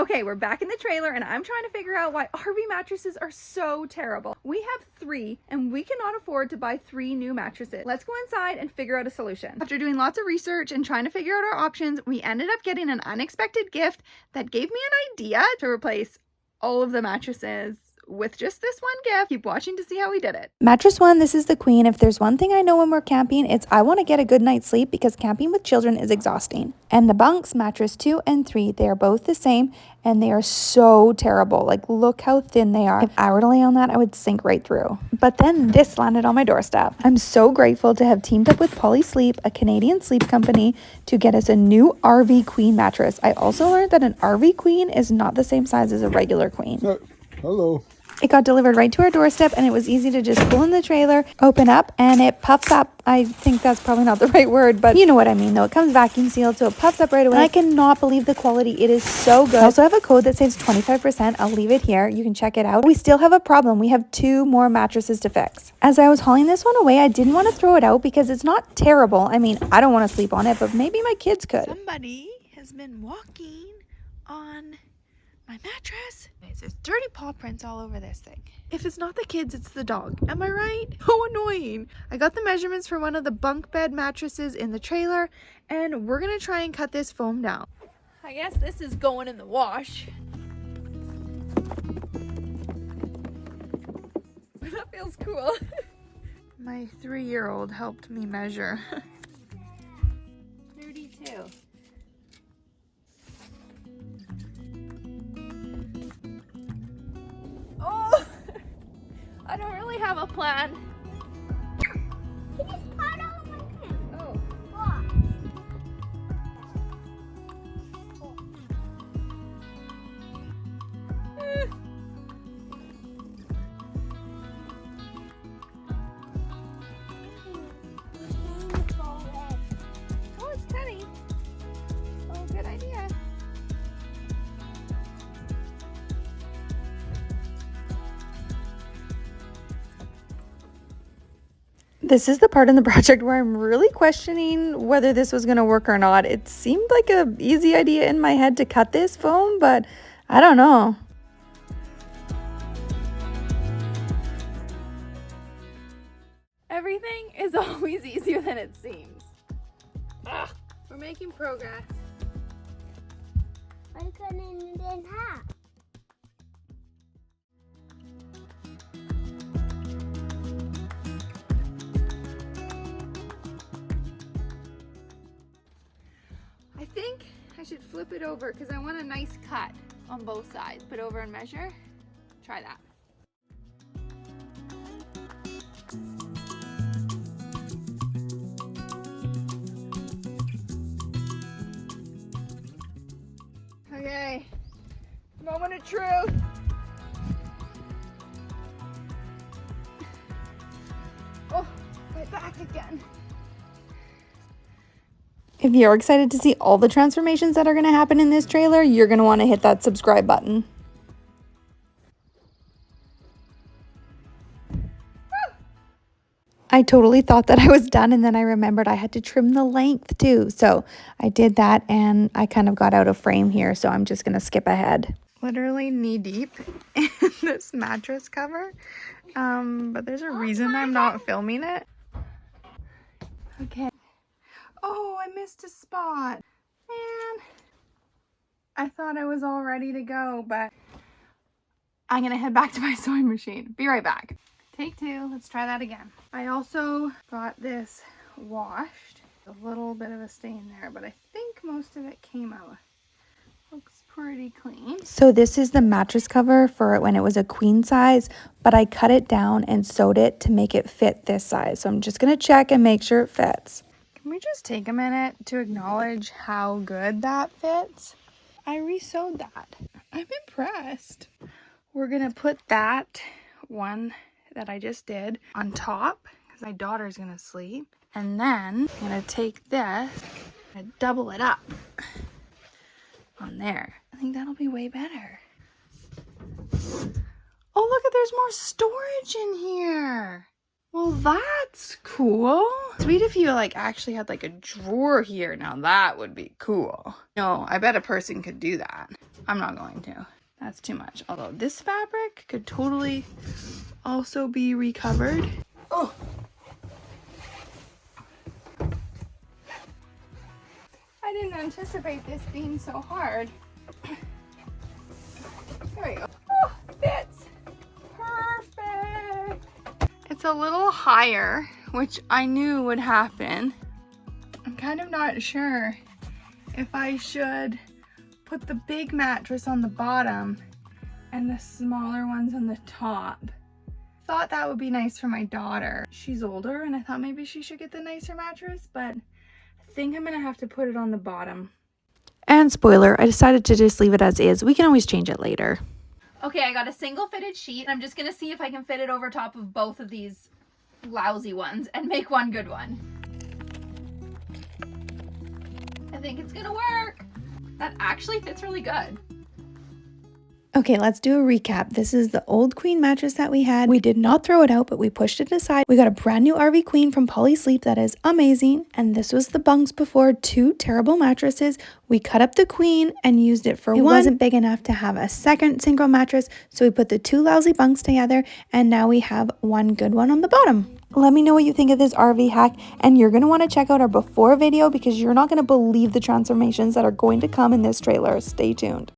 Okay, we're back in the trailer and I'm trying to figure out why RV mattresses are so terrible. We have 3 and we cannot afford to buy 3 new mattresses. Let's go inside and figure out a solution. After doing lots of research and trying to figure out our options, we ended up getting an unexpected gift that gave me an idea to replace all of the mattresses with just this one gift. Keep watching to see how we did it. Mattress 1, this is the queen. If there's one thing I know when we're camping, it's I want to get a good night's sleep because camping with children is exhausting. And the bunks, mattress 2 and 3, they are both the same and they are so terrible. Like, look how thin they are. If I were to lay on that, I would sink right through. But then this landed on my doorstep. I'm so grateful to have teamed up with Poly Sleep, a Canadian sleep company, to get us a new RV queen mattress. I also learned that an RV queen is not the same size as a regular queen. Hello. It got delivered right to our doorstep and it was easy to just pull in the trailer, open up, and it puffs up. I think that's probably not the right word, but you know what I mean though. It comes vacuum sealed, so it puffs up right away. And I cannot believe the quality. It is so good. I also have a code that saves 25%. I'll leave it here. You can check it out. We still have a problem. We have 2 more mattresses to fix. As I was hauling this one away, I didn't want to throw it out because it's not terrible. I mean, I don't want to sleep on it, but maybe my kids could. Somebody has been walking on my mattress. There's dirty paw prints all over this thing. If it's not the kids, it's the dog. Am I right? How annoying. I got the measurements for one of the bunk bed mattresses in the trailer, and we're gonna try and cut this foam down. I guess this is going in the wash. That feels cool. My 3-year-old helped me measure. 32. Oh, I don't really have a plan. Oh. Oh, it's Penny. Oh, good idea. This is the part in the project where I'm really questioning whether this was going to work or not. It seemed like an easy idea in my head to cut this foam, but I don't know. Everything is always easier than it seems. Ugh, we're making progress. I think I should flip it over because I want a nice cut on both sides. Put over and measure. Try that. Okay, moment of truth. Oh, my back again. If you're excited to see all the transformations that are going to happen in this trailer, you're going to want to hit that subscribe button. I totally thought that I was done, and then I remembered I had to trim the length too. So I did that and I kind of got out of frame here, so I'm just going to skip ahead. Literally knee deep in this mattress cover, but there's a reason I'm not filming it. Okay. Oh, I missed a spot. Man, I thought I was all ready to go, but I'm gonna head back to my sewing machine. Be right back. Take 2, let's try that again. I also got this washed. A little bit of a stain there, but I think most of it came out. Looks pretty clean. So this is the mattress cover for when it was a queen size, but I cut it down and sewed it to make it fit this size. So I'm just gonna check and make sure it fits. Can we just take a minute to acknowledge how good that fits? I re-sewed that. I'm impressed. We're gonna put that one that I just did on top because my daughter's gonna sleep. And then I'm gonna take this and double it up on there. I think that'll be way better. Oh, look, there's more storage in here. Well, that's cool. Sweet if you like actually had like a drawer here. Now that would be cool. No, I bet a person could do that. I'm not going to. That's too much. Although this fabric could totally also be recovered. Oh. I didn't anticipate this being so hard. There we go. Oh, fits. Perfect. It's a little higher, which I knew would happen. I'm kind of not sure if I should put the big mattress on the bottom and the smaller ones on the top. Thought that would be nice for my daughter. She's older and I thought maybe she should get the nicer mattress, but I think I'm gonna have to put it on the bottom. And spoiler, I decided to just leave it as is. We can always change it later. Okay, I got a single fitted sheet. I'm just gonna see if I can fit it over top of both of these lousy ones and make one good one. I think it's gonna work. That actually fits really good. Okay, let's do a recap. This is the old queen mattress that we had. We did not throw it out, but we pushed it aside. We got a brand new RV queen from Poly Sleep that is amazing. And this was the bunks before, 2 terrible mattresses. We cut up the queen and used it for one. It wasn't big enough to have a second single mattress, so we put the 2 lousy bunks together, and now we have one good one on the bottom. Let me know what you think of this RV hack, and you're going to want to check out our before video because you're not going to believe the transformations that are going to come in this trailer. Stay tuned.